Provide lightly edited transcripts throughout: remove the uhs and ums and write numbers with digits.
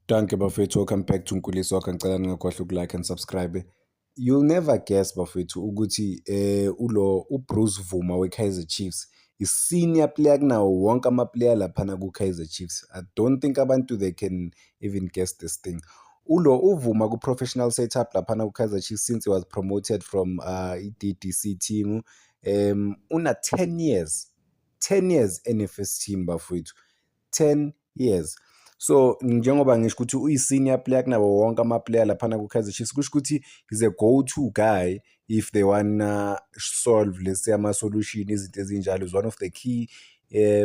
Danke bafethu, welcome back to Nkulisi Wakho. Ngicela ningakhohlwa uku-like and subscribe. You'll never guess bafethu ukuthi uBruce Vuma we-Kaizer Chiefs i-senior player kunawo wonke ama-player laphana ku-Kaizer Chiefs. I don't think abantu they can even guess this thing. Uvuma ku-professional setup laphana ku-Kaizer Chiefs since he was promoted from i-DDC team. Una 10 years. 10 years NFS team bafethu. 10 years. So njengoba ngisho ukuthi uyi-senior player kunabo wonke ama-player laphana ku-Kaizer Chiefs, kusho ukuthi he's a go-to guy if they wanna solve let's say ama-solution, izinto ezinjalo. Is one of the key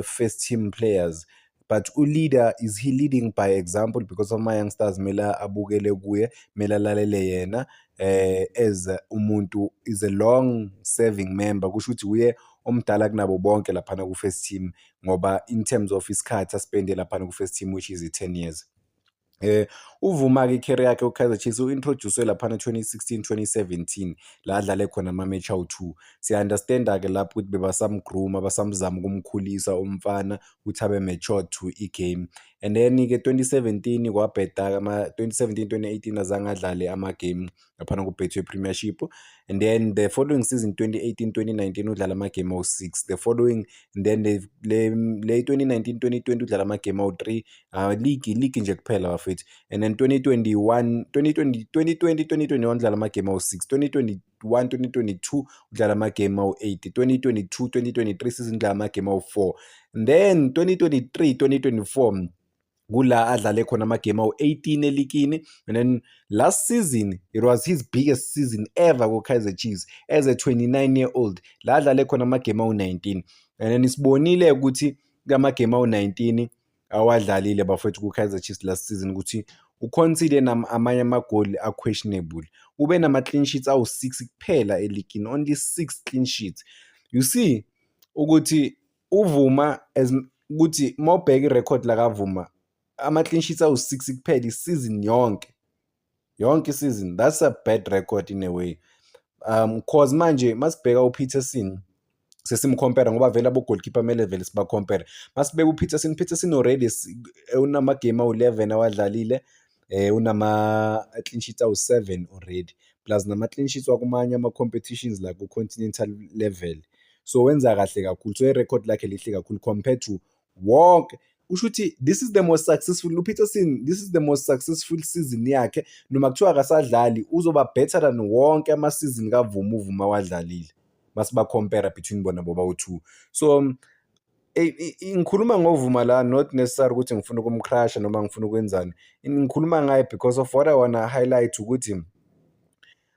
first team players. But leader, is he leading by example? Because of my youngsters mela abukele kuye, mela lalele yena as umuntu is a long serving member. Kusho ukuthi uye omdala kunabo bonke laphana ku-first team ngoba in terms of isikhathi aspende laphana ku-first team, which is 10 years. Uvuma-ke i-career yakhe u-Kaizer Chiefs u-introduce laphana 2016-2017 la adlale khona ama-match awu-2. Siya-understand-ke lapho ukuthi bebasamgruma basamzama ukumkhulisa umfana ukuthi abe matured to i-game. And then-ke 2017 kwabheda 2017-2018 azange adlale ama-game laphana ku-Betway Premiership. And then the following season 2018-2019 udlala ama-game awu-6. The following, and then le 2019-2020 udlala ama-game awu-3. League nje kuphela bafethu. And then 2021 udlala ama-game awu-6. 2021-2022 udlala ama-game awu-8. 2022-2023 season udlala ama-game awu-4. And then 2023-2024 kula adlale khona ama-game awu-18 elikini. And then last season it was his biggest season ever ku-Kaizer Chiefs as a 29-year-old. La adlale khona ama-game awu-19. And then isibonile ukuthi kama-game awu-19 awadlalile bafethu ku-Kaizer Chiefs last season ukuthi uconcede amanye amagoli a-questionable. Ube nama-clean sheets awu-6 kuphela eligini, only 6 clean sheets. You see ukuthi uvuma ukuthi mawubheka i-record lakavuma ama-clean sheets awu-6 kuphela i-season yonke season. That's a bad record in a way. Cause manje masibheka uPeterson sesimcompare ngoba vele abo-goalkeeper mele vele sibacompare. Masibeka uPeterson already unama-game awu-11 awadlalile, unama-clean sheets awu-7 already, plus nama-clean sheets wakumanye ama-competitions la ku-continental level. So wenza kahle kakhulu, so i-record lakhe lihle kakhulu compared to wonke. Usho ukuthi this is the most successful, uPeterson, this is the most successful season yakhe. Noma kuthiwa akasadlali uzoba better than wonke ama-season uvuma wadlalile masiba-compare between bona bobawu-2. So ngikhuluma ngovuma la, not necessary ukuthi ngifuna ukumcrasha noma ngifuna ukwenzani. Ngikhuluma ngaye because of what I wanna highlight ukuthi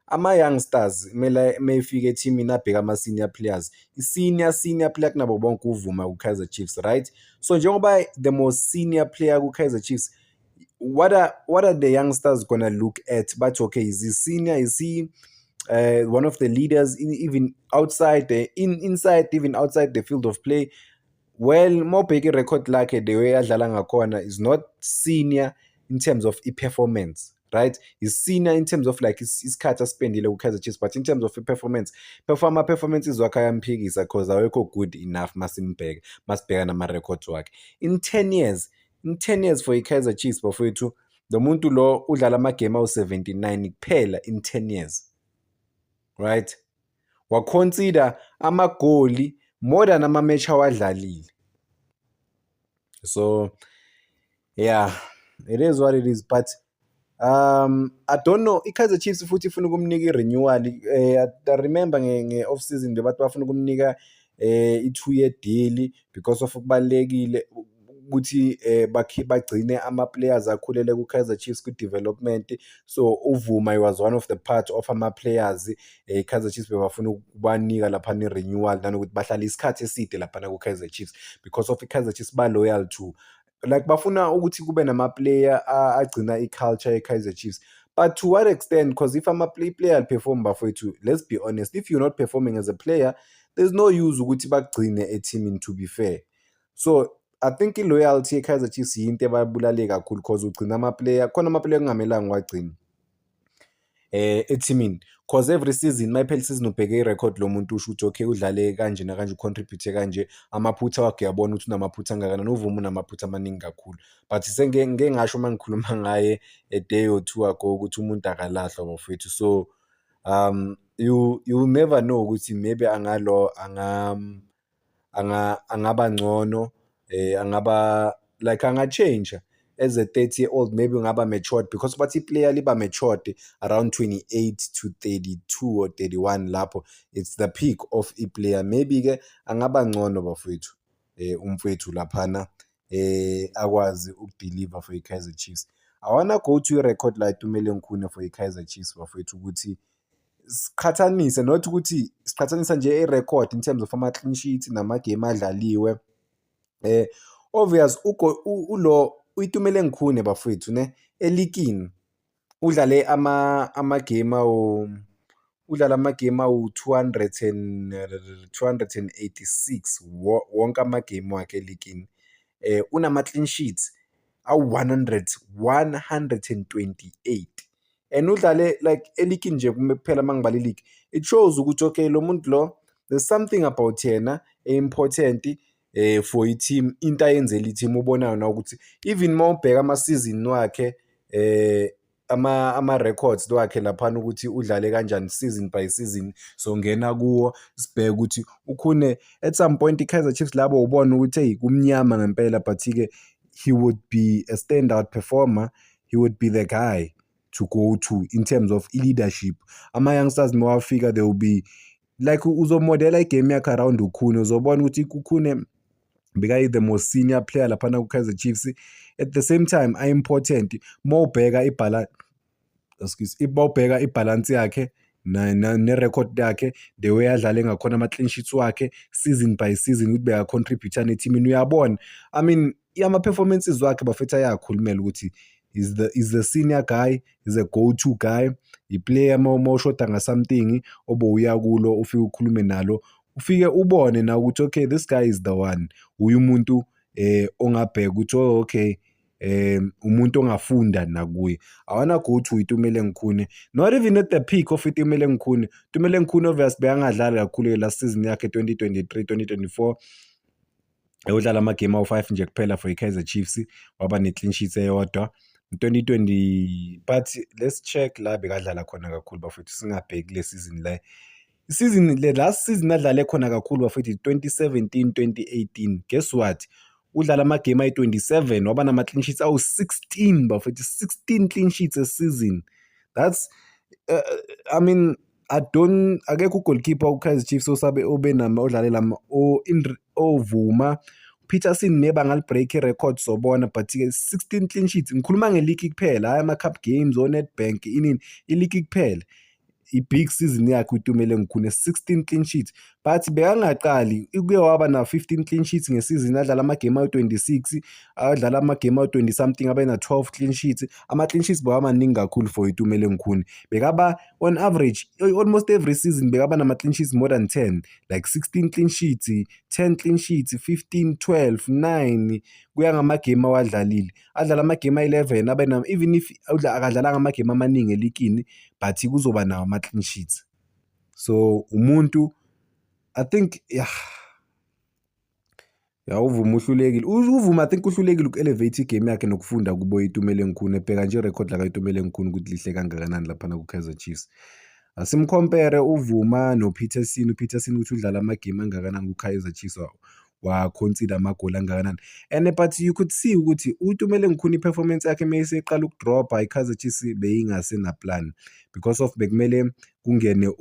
ama-youngsters mefika ethimini abheka ama-senior players, i-senior player kunabo bonke uvuma ku-Kaizer Chiefs, right? So njengoba the most senior player ku-Kaizer Chiefs, what are the youngsters gonna look at? But okay, is he senior? Is he one of the leaders even outside inside even outside the field of play? Well, mawubheka i-record lakhe the way adlala ngakhona is not senior in terms of i-performance, right? Is senior in terms of like isikhathi aspendile ku-Kaizer Chiefs, but in terms of i-performance, ama-performances wakhe ayamphikisa because awekho good enough masibheka nama-records wakhe. In 10 years for i-Kaizer Chiefs bafowethu, lo muntu lo udlala ama-game awu-79 kuphela in 10 years, right? Waconsider amagoli more than ama-match awadlalile. So yeah, it is what it is. But I don't know, i-Kaizer Chiefs futhi ifuna ukumnika i-renewal. I remember nge-off season bebathi bafuna ukumnika i-2-year deal because of ukubalekile ukuthi bagcine ama-players akhulele ku-Kaizer Chiefs ku-development. So uvuma he was one of the part of ama-players i-Kaizer Chiefs bebafuna ukubanika laphana i-renewal nanokuthi bahlale isikhathi eside laphana ku-Kaizer Chiefs because of i-Kaizer Chiefs ba-loyal to, like bafuna ukuthi kube nama-player agcina i-culture ye-Kaizer Chiefs. But to what extent? Because if player perform bafowethu, let's be honest, if you're not performing as a player, there's no use ukuthi bagcine a-teaming, to be fair. So I think i-loyalty ye-Kaizer Chiefs yinto ebayibulale kakhulu because ugcina ama-player, khona ama-player kungamelanga wagcina ethimini. cause every season mayiphela isizini ubheke irekhodi lo muntu usho ukuthi okay udlale kanje nakanje ucontribute kanje amaphutha wakhe uyabona ukuthi unamaphutha angakanani. UVuma unamaphutha amaningi kakhulu but ngeke ngasho uma ngikhuluma ngaye a day or two ago ukuthi umuntu akalahlwa bafowethu. So you never know ukuthi maybe angaba ngcono, angaba like anga-change as a 30-year-old, maybe ungaba matured because bathi iplayer liba matured around 28 to 32 or 31 lapho it's the peak of iplayer. Maybe-ke angaba ngcono bafowethu umfowethu laphana akwazi ukudeliver for i-Kaizer Chiefs. I wanna go to i-record la Itumeleng Khune for i-Kaizer Chiefs bafowethu ukuthi siqhathanise, not ukuthi siqhathanisa nje i-record in terms of ama-clean sheets namagame adlaliwe. Obvious ulo uItumeleng Khune bafowethu ne elikini udlale amagame awu-286 wonke amagame wakhe elikini. Unama-clean sheets awu-128 and udlale like elikini nje kuphela mangibala iligi. It shows ukuthi okay lo muntu lo there's something about yena important for i-team, into ayenzela i-team. Ubonayo na ukuthi even uma ubheka ama-season wakhe ama-records wakhe laphana ukuthi udlale kanjani season by season, so ngena kuwo sibheke ukuthi ukhune at some point i-Kaizer Chiefs labo ubona ukuthi hey kumnyama ngempela, but-ke he would be a standout performer, he would be the guy to go to in terms of leadership. Ama-youngsters mawafika they will be like uzomodela igame yakhe around ukhune, uzobona ukuthi ukhune bekayi the most senior player laphana ku-Kaizer Chiefs. At the same time important mawubheka ibalance yakhe ne-record yakhe, the way adlale ngakhona ama-clean sheets wakhe season by season ukuthi beka-contribute neteamini. Uyabona I mean ama-performances wakhe bafethu ayakhulumela ukuthi is the senior guy, is a go-to guy, i-player mawushoda nga-something obowuya kulo ufike ukhulume nalo ufike ubone na ukuthi okay this guy is the one. Uyu muntu ongabheka ukuthi okay umuntu ongafunda nakuye. I wanna go to Itumeleng Khune, not even at the peak of Itumeleng Khune. Itumeleng Khune obviously beyangadlali kakhulu last season yakhe 2023-2024 udlala amagame awu-5 nje kuphela for i-Kaizer Chiefs, waba ne-clean sheets eyodwa 2020. But let's check la bekadlala khona kakhulu bafethu, singabheki le season le. Last season adlale khona kakhulu bafethu 2017-2018. Guess what? Udlala amagame ayi-27 waba nama-clean sheets awu-16 bafethu, 16 clean sheets a season. That's I mean akekho ugoalkeeper u-Kaizer Chiefs osabe odlalela oVuma. Peterson nebanga li-break i-record sobona, but-ke 16 clean sheets. Ngikhuluma ngeligi kuphela, hayi ama-cup games o-Nedbank inini, iligi kuphela. I-big season yakhe uItumeleng Khune 16 clean sheets, but bekangaqali uke waba na 15 clean sheets ngesizini. Adlala amagame awu-26, adlala amagame awu-20 something abe na 12 clean sheets. Ama-clean sheets bekamaningi kakhulu for Itumeleng Khune. Bekaba on average almost every season bekaba nama-clean sheets more than 10, like 16 clean sheets, 10 clean sheets, 15, 12, 9 kuya ngamagame awadlalile. Adlala amagame ayi-11 abe na, even if akadlalanga amagame amaningi elikini, but kuzoba nawo ama-clean sheets. So umuntu I think uVuma uhlulekile. uVuma I think uhlulekile uku-elevate igame yakhe nokufunda kubo Itumeleng Khune. Bheka nje irecord la kaItumeleng Khune ukuthi lihle kangakanani laphana ku-Kaizer Chiefs. Asimcompare uVuma noPeterson. uPeterson ukuthi udlala amagame angakanani ku-Kaizer Chiefs, wa-concede amagoli angakanani. And but you could see ukuthi uItumeleng Khune i-performance yakhe mayiseqala ukudropa, i-Kaizer Chiefs beyingasena plan because of bekumele kungene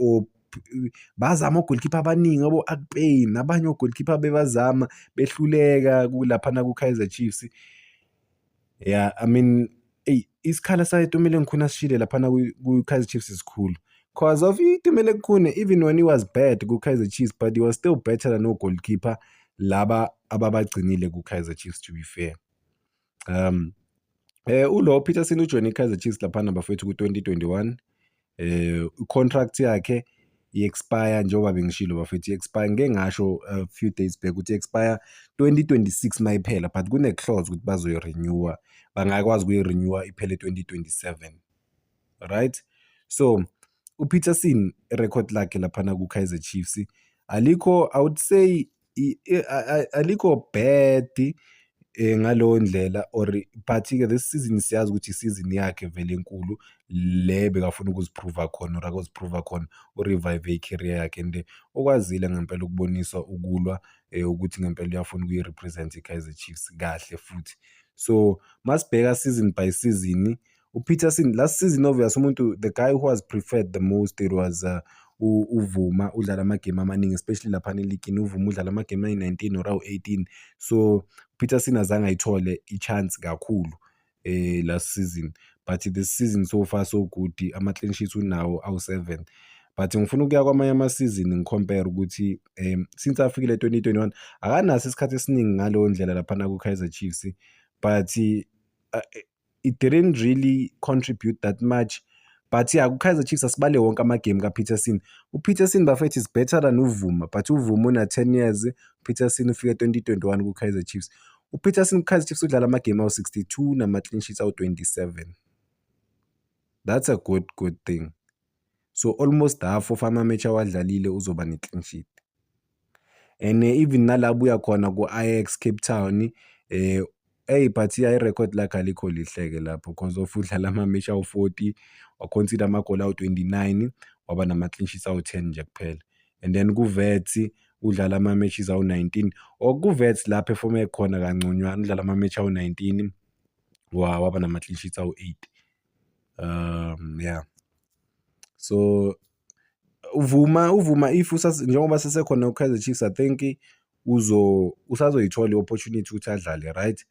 bazama ogoalkeeper abaningi abo-Akpeyi nabanye ogoalkeeper bebazama behluleka laphana ku-Kaizer Chiefs. Yeah, I mean isikhala saItumeleng Khune asishile laphana ku-Kaizer Chiefs is cool cause of Itumeleng Khune. Even when he was bad ku-Kaizer Chiefs, but he was still better than no-goalkeeper laba ababagcinile ku-Kaizer Chiefs, to be fair. Ulo Peterson ujoine i-Kaizer Chiefs laphana bafethu ku-2021. I-contract yakhe i-expire njengoba bengishilo bafethu, i-expire ngeke ngasho a few days back ukuthi i-expire 2026 mayiphela, but kune-clause ukuthi bazoyi-renewer, bangakwazi ukuyi-renewer iphele 2027, right? So uPeterson irecord lakhe laphana ku-Kaizer Chiefs alikho, I would say alikho bad ngaleyo ndlela, or but-ke this season siyazi ukuthi isizini yakhe vele enkulu le bekafuna ukuziphruva khona or akoziphruva khona urevive i-career yakhe, and okwazile ngempela ukubonisa ukulwa ukuthi ngempela uyafuna ukuyi-represent i-Kaizer Chiefs kahle futhi. So masibheka season by season, uPeterson last season obvious umuntu, the guy who was preferred the most, it was uVuma udlala amagame amaningi, especially laphana eligini. uVuma udlala amagame ayi-19 or awu-18, so Peterson azange ayithole i-chance kakhulu last season, but this season so far so good, ama-clean sheets unawo awu-7. But ngifuna ukuya kwamanye ama-season ngicompare ukuthi since afikile 2021 akanaso isikhathi esiningi ngaleyo ndlela laphana ku-Kaizer Chiefs, but it didn't really contribute that much. But yeah, ku-Kaizer Chiefs asibale wonke amagame kaPeterson. uPeterson bafethu is better than uVuma, but uVuma una-10 years, uPeterson ufike 2021 ku-Kaizer Chiefs. uPeterson ku-Kaizer Chiefs udlala amagame awu-62 nama-clean sheets awu-27. That's a good thing. So almost half of ama-match awadlalile uzoba ne-clean sheet. And even nalabo uya khona ku-Ajax Cape Town, but i-record lakhe alikho lihleke lapho, because of udlala ama-match awu-40, waconsider amagoli awu-29, waba nama-clean sheets awu-10 nje kuphela. And then ku-Wits udlala ama-matches awu-19, or ku-Wits la performe khona kangconywana, udlala ama-match awu-19, waba nama-clean sheets awu-8. Yeah. So uVuma if njengoba sesekhona ku-Kaizer Chiefs, I think usazoyithola i-opportunity ukuthi adlale, right?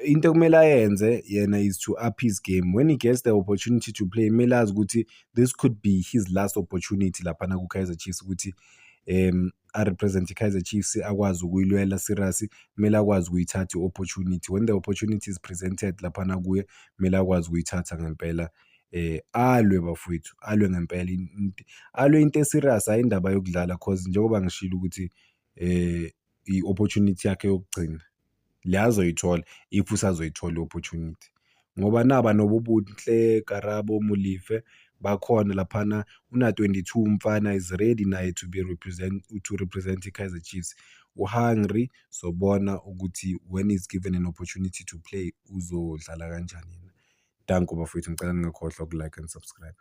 Into ekumele ayenze yena is to up his game. When he gets the opportunity to play, kumele azi ukuthi this could be his last opportunity laphana ku-Kaizer Chiefs ukuthi a-represent i-Kaizer Chiefs, akwazi ukuyilwela serious, kumele akwazi ukuyithatha i-opportunity. When the opportunity is presented laphana kuye, kumele akwazi ukuyithatha ngempela, alwe bafowethu, alwe ngempela, alwe into eserious, hayi indaba yokudlala, cause njengoba ngishilo ukuthi i-opportunity yakhe yokugcina le azoyithola if usazoyithola i-opportunity, ngoba naba noBuhle, Karabo, Molefe bakhona laphana, una-22 umfana, is ready naye to represent i-Kaizer Chiefs. U-hungry, sobona ukuthi when he's given an opportunity to play uzodlala kanjani. Danko bafowethu, ngicela ningakhohlwa uku-like and subscribe.